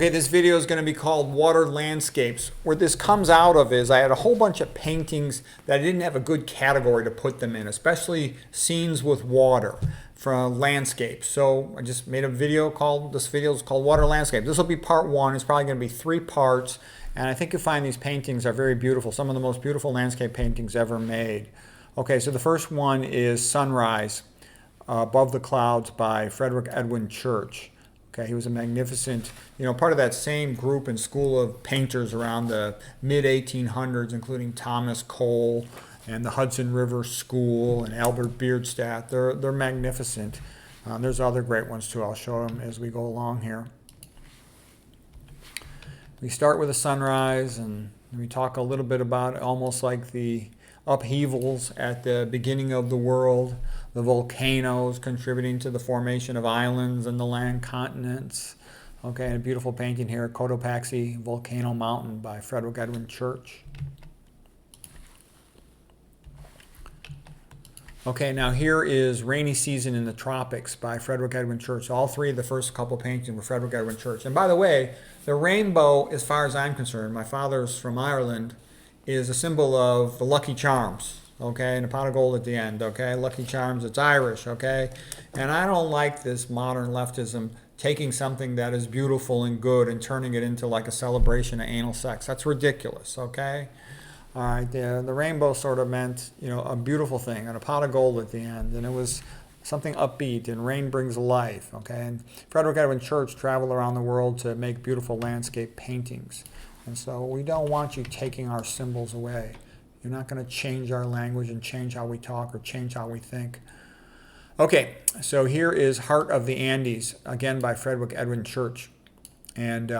Okay, this video is going to be called Water Landscapes. Where this comes out of is I had a whole bunch of paintings that I didn't have a good category to put them in, especially scenes with water from landscapes. So I just made a video called, this video is called Water Landscape. This will be part one. It's probably going to be 3 parts. And I think you'll find these paintings are very beautiful. Some of the most beautiful landscape paintings ever made. Okay, so the first one is Sunrise Above the Clouds by Frederick Edwin Church. Okay, he was a magnificent, part of that same group and school of painters around the mid-1800s, including Thomas Cole and the Hudson River School and Albert Bierstadt. They're magnificent. There's other great ones too. I'll show them as we go along here. We start with a sunrise and we talk a little bit about it, almost like the upheavals at the beginning of the world, the volcanoes contributing to the formation of islands and the land continents. Okay, and a beautiful painting here, Cotopaxi Volcano Mountain by Frederick Edwin Church. Okay, now here is Rainy Season in the Tropics by Frederick Edwin Church. All 3 of the first couple paintings were Frederick Edwin Church. And by the way, the rainbow, as far as I'm concerned, my father's from Ireland, is a symbol of the Lucky Charms, okay, and a pot of gold at the end, okay, Lucky Charms, it's Irish, okay, and I don't like this modern leftism taking something that is beautiful and good and turning it into like a celebration of anal sex. That's ridiculous, okay. All right, the rainbow sort of meant, a beautiful thing and a pot of gold at the end, and it was something upbeat, and rain brings life, okay, and Frederick Edwin Church traveled around the world to make beautiful landscape paintings. And so we don't want you taking our symbols away. You're not going to change our language and change how we talk or change how we think. Okay, so here is Heart of the Andes, again by Frederick Edwin Church. And,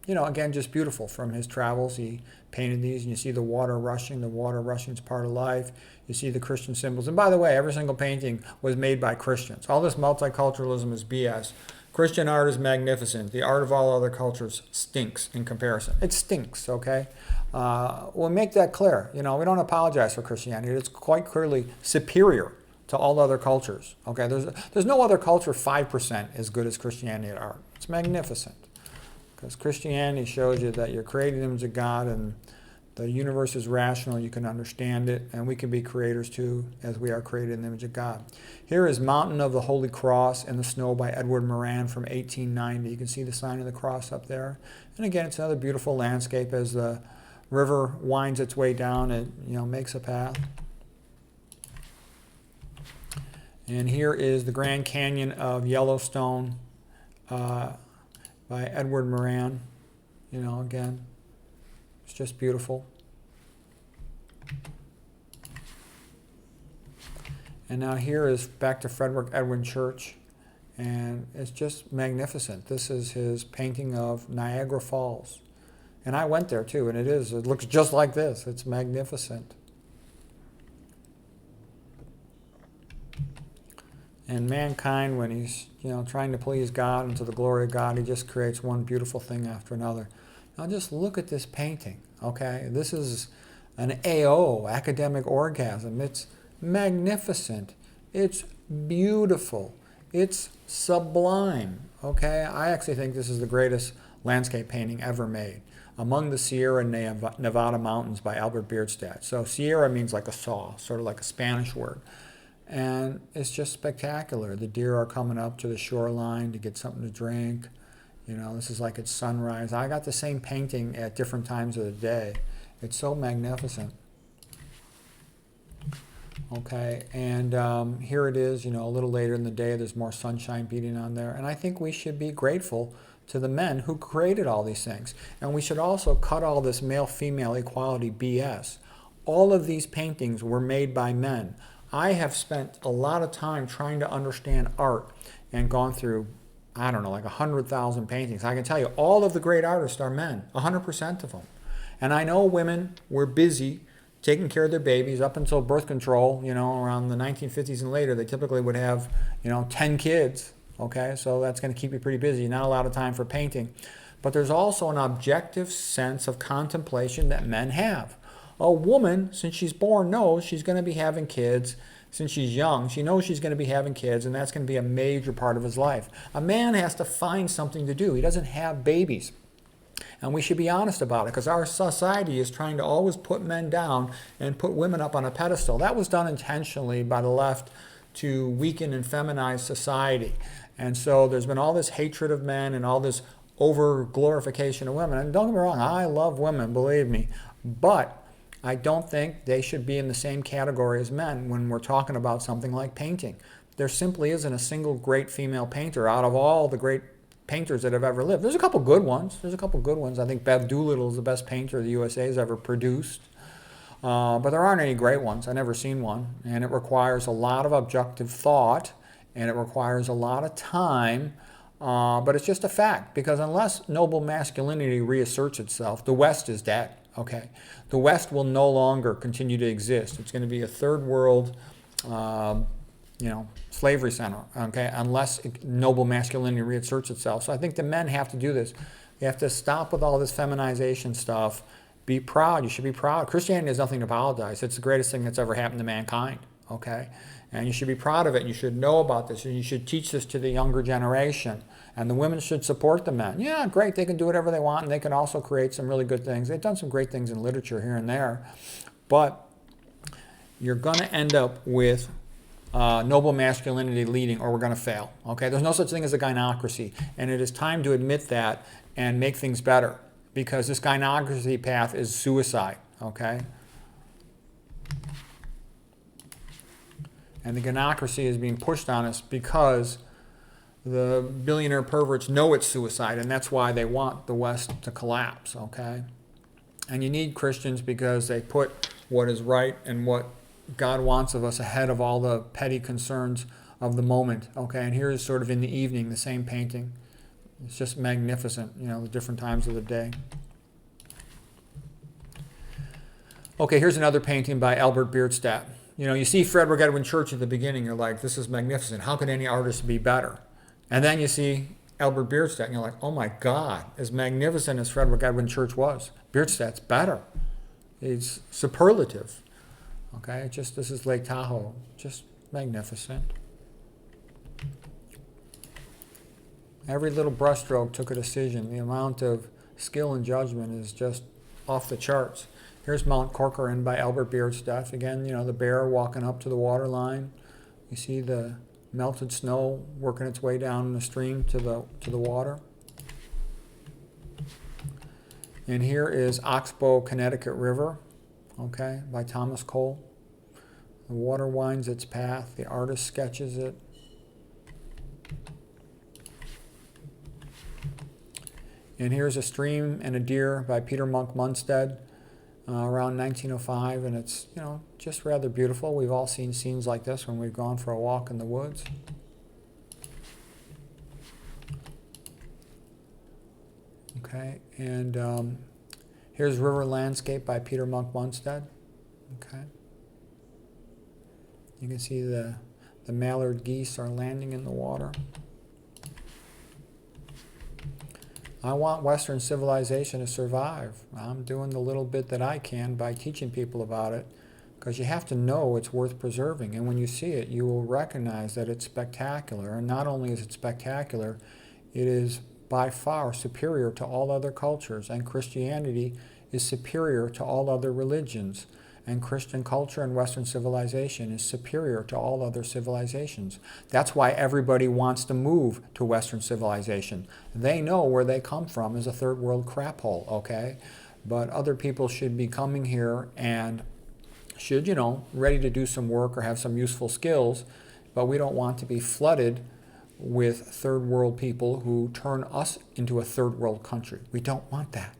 again, just beautiful from his travels. He painted these, and you see the water rushing. The water rushing is part of life. You see the Christian symbols. And by the way, every single painting was made by Christians. All this multiculturalism is BS. Christian art is magnificent. The art of all other cultures stinks in comparison. It stinks, okay? We'll make that clear. We don't apologize for Christianity. It's quite clearly superior to all other cultures, okay? There's no other culture 5% as good as Christianity at art. It's magnificent. Because Christianity shows you that you're created in the image of God and the universe is rational, you can understand it, and we can be creators too, as we are created in the image of God. Here is Mountain of the Holy Cross in the Snow by Edward Moran from 1890. You can see the sign of the cross up there. And again, it's another beautiful landscape as the river winds its way down. It makes a path. And here is the Grand Canyon of Yellowstone by Edward Moran. Again, it's just beautiful. And now here is back to Frederick Edwin Church, and it's just magnificent. This is his painting of Niagara Falls. And I went there too, and it looks just like this. It's magnificent. And mankind, when he's trying to please God and to the glory of God, he just creates one beautiful thing after another. Now just look at this painting, okay? This is an AO, academic orgasm. It's magnificent. It's beautiful. It's sublime, okay? I actually think this is the greatest landscape painting ever made. Among the Sierra Nevada Mountains by Albert Bierstadt. So Sierra means like a saw, sort of like a Spanish word. And it's just spectacular. The deer are coming up to the shoreline to get something to drink. This is like it's sunrise. I got the same painting at different times of the day. It's so magnificent. Okay, and here it is, a little later in the day. There's more sunshine beating on there. And I think we should be grateful to the men who created all these things. And we should also cut all this male-female equality BS. All of these paintings were made by men. I have spent a lot of time trying to understand art and gone through, I don't know, like 100,000 paintings. I can tell you all of the great artists are men, 100% of them. And I know women were busy taking care of their babies up until birth control, around the 1950s and later. They typically would have, 10 kids, okay? So that's going to keep you pretty busy. Not a lot of time for painting. But there's also an objective sense of contemplation that men have. A woman, since she's born, knows she's going to be having kids, since she's young, she knows she's going to be having kids, and that's going to be a major part of his life. A man has to find something to do. He doesn't have babies. And we should be honest about it, because our society is trying to always put men down and put women up on a pedestal. That was done intentionally by the left to weaken and feminize society. And so there's been all this hatred of men and all this over glorification of women. And don't get me wrong, I love women, believe me. But I don't think they should be in the same category as men when we're talking about something like painting. There simply isn't a single great female painter out of all the great painters that have ever lived. There's a couple good ones. I think Bev Doolittle is the best painter the USA has ever produced. But there aren't any great ones. I've never seen one. And it requires a lot of objective thought, and it requires a lot of time. But it's just a fact, because unless noble masculinity reasserts itself, the West is dead. Okay, the West will no longer continue to exist. It's going to be a third world, slavery center. Okay, unless noble masculinity reasserts itself. So I think the men have to do this. You have to stop with all this feminization stuff. Be proud. You should be proud. Christianity has nothing to apologize. It's the greatest thing that's ever happened to mankind. Okay, and you should be proud of it. You should know about this, and you should teach this to the younger generation. And the women should support the men. Yeah, great, they can do whatever they want, and they can also create some really good things. They've done some great things in literature here and there, but you're going to end up with noble masculinity leading, or we're going to fail. Okay, there's no such thing as a gynocracy, and it is time to admit that and make things better, because this gynocracy path is suicide. Okay. And the gynocracy is being pushed on us because the billionaire perverts know it's suicide, and that's why they want the West to collapse, okay? And you need Christians because they put what is right and what God wants of us ahead of all the petty concerns of the moment, okay? And here is sort of in the evening, the same painting. It's just magnificent, the different times of the day. Okay, here's another painting by Albert Bierstadt. You see Frederick Edwin Church at the beginning, you're like, this is magnificent. How could any artist be better? And then you see Albert Bierstadt, and you're like, oh my God, as magnificent as Frederick Edwin Church was, Bierstadt's better. He's superlative. Okay, this is Lake Tahoe, just magnificent. Every little brushstroke took a decision. The amount of skill and judgment is just off the charts. Here's Mount Corcoran by Albert Bierstadt. Again, the bear walking up to the water line. You see the melted snow working its way down the stream to the water. And here is Oxbow, Connecticut River, okay, by Thomas Cole. The water winds its path. The artist sketches it. And here's A Stream and a Deer by Peter Monk Munstead. Around 1905, and it's just rather beautiful. We've all seen scenes like this when we've gone for a walk in the woods. Okay, and here's River Landscape by Peter Monk Munstead. Okay, you can see the mallard geese are landing in the water. I want Western civilization to survive. I'm doing the little bit that I can by teaching people about it, because you have to know it's worth preserving. And when you see it, you will recognize that it's spectacular. And not only is it spectacular, it is by far superior to all other cultures. And Christianity is superior to all other religions. And Christian culture and Western civilization is superior to all other civilizations. That's why everybody wants to move to Western civilization. They know where they come from is a third world crap hole, okay? But other people should be coming here and should, ready to do some work or have some useful skills, but we don't want to be flooded with third world people who turn us into a third world country. We don't want that.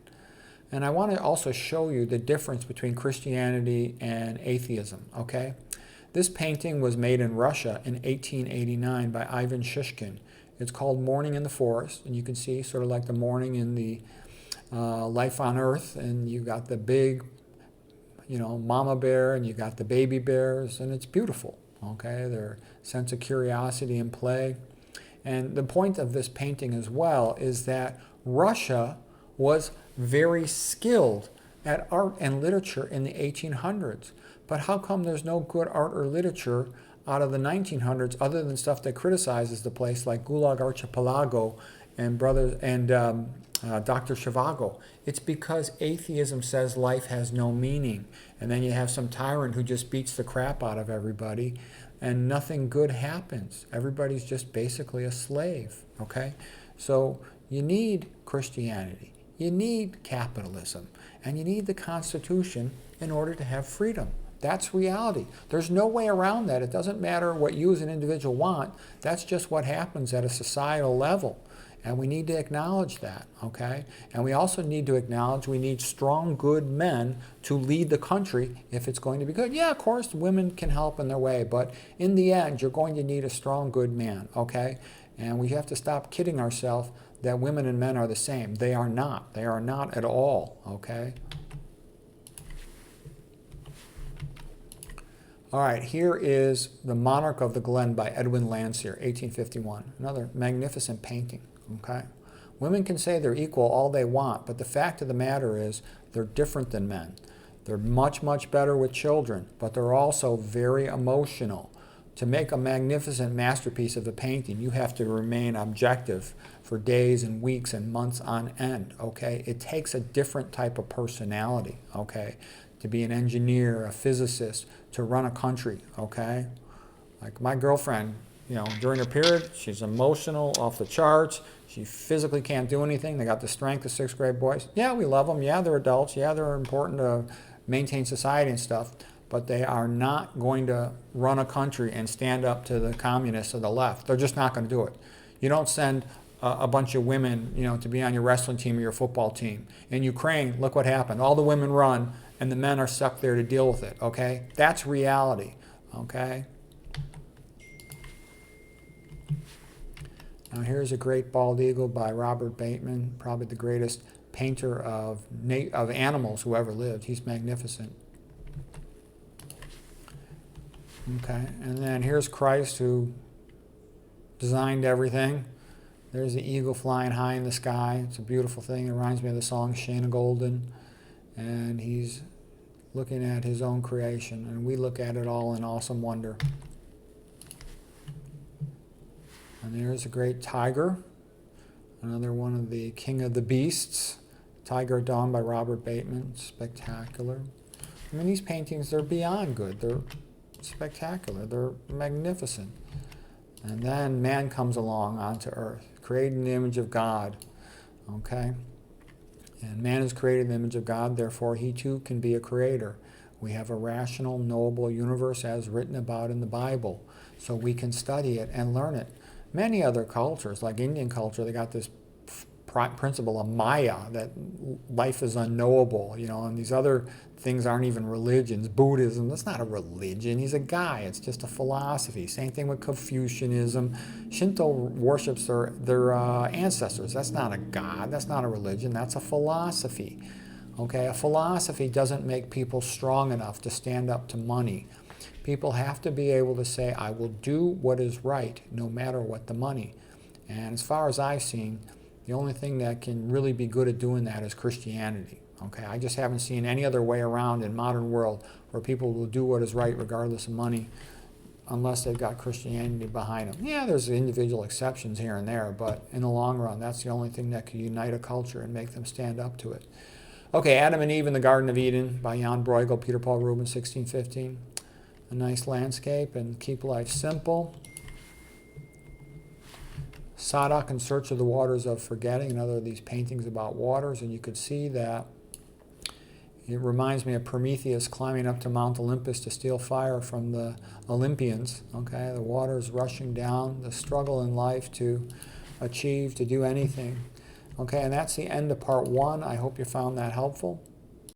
And I want to also show you the difference between Christianity and atheism, okay? This painting was made in Russia in 1889 by Ivan Shishkin. It's called Morning in the Forest, and you can see sort of like the morning in the Life on Earth, and you got the big, mama bear, and you got the baby bears, and it's beautiful, okay? Their sense of curiosity and play. And the point of this painting as well is that Russia was very skilled at art and literature in the 1800s. But how come there's no good art or literature out of the 1900s, other than stuff that criticizes the place, like Gulag Archipelago and Dr. Zhivago. It's because atheism says life has no meaning. And then you have some tyrant who just beats the crap out of everybody, and nothing good happens. Everybody's just basically a slave, okay? So you need Christianity, you need capitalism, and you need the Constitution in order to have freedom. That's reality. There's no way around that. It doesn't matter what you as an individual want. That's just what happens at a societal level. And we need to acknowledge that, okay? And we also need to acknowledge we need strong, good men to lead the country if it's going to be good. Yeah, of course, women can help in their way, but in the end, you're going to need a strong, good man, okay? And we have to stop kidding ourselves that women and men are the same. They are not. They are not at all, okay? All right, here is The Monarch of the Glen by Edwin Landseer, 1851. Another magnificent painting. Okay? Women can say they're equal all they want, but the fact of the matter is they're different than men. They're much, much better with children, but they're also very emotional. To make a magnificent masterpiece of a painting, you have to remain objective for days and weeks and months on end, okay? It takes a different type of personality, okay? To be an engineer, a physicist, to run a country, okay? Like my girlfriend, you know, during her period, she's emotional, off the charts. She physically can't do anything. They got the strength of sixth grade boys. Yeah, we love them. Yeah, they're adults. Yeah, they're important to maintain society and stuff. But they are not going to run a country and stand up to the communists of the left. They're just not going to do it. You don't send a bunch of women, you know, to be on your wrestling team or your football team. In Ukraine, look what happened. All the women run, and the men are stuck there to deal with it, okay? That's reality, okay? Now here's a great bald eagle by Robert Bateman, probably the greatest painter of animals who ever lived. He's magnificent. Okay, and then here's Christ, who designed everything. There's the eagle flying high in the sky. It's a beautiful thing. It reminds me of the song Shana Golden. And he's looking at his own creation, and we look at it all in awesome wonder. And there's a great tiger, another one of the King of the Beasts. Tiger at Dawn by Robert Bateman, spectacular. I mean, these paintings, they're beyond good. They're spectacular. They're magnificent. And then man comes along onto earth, created in the image of God, okay? And man is created in the image of God, therefore he too can be a creator. We have a rational, knowable universe as written about in the Bible, so we can study it and learn it. Many other cultures, like Indian culture, they got this principle of Maya, that life is unknowable, you know, and these other things aren't even religions. Buddhism, that's not a religion. He's a guy. It's just a philosophy. Same thing with Confucianism. Shinto worships their ancestors. That's not a god. That's not a religion. That's a philosophy. Okay, a philosophy doesn't make people strong enough to stand up to money. People have to be able to say, I will do what is right, no matter what the money. And as far as I've seen, the only thing that can really be good at doing that is Christianity. Okay, I just haven't seen any other way around in modern world where people will do what is right regardless of money, unless they've got Christianity behind them. Yeah, there's individual exceptions here and there, but in the long run, that's the only thing that can unite a culture and make them stand up to it. Okay, Adam and Eve in the Garden of Eden by Jan Bruegel, Peter Paul Rubens, 1615. A nice landscape, and keep life simple. Sadak in Search of the Waters of Forgetting, another of these paintings about waters, and you could see that it reminds me of Prometheus climbing up to Mount Olympus to steal fire from the Olympians. Okay, the waters rushing down, the struggle in life to achieve, to do anything. Okay, and that's the end of part one. I hope you found that helpful.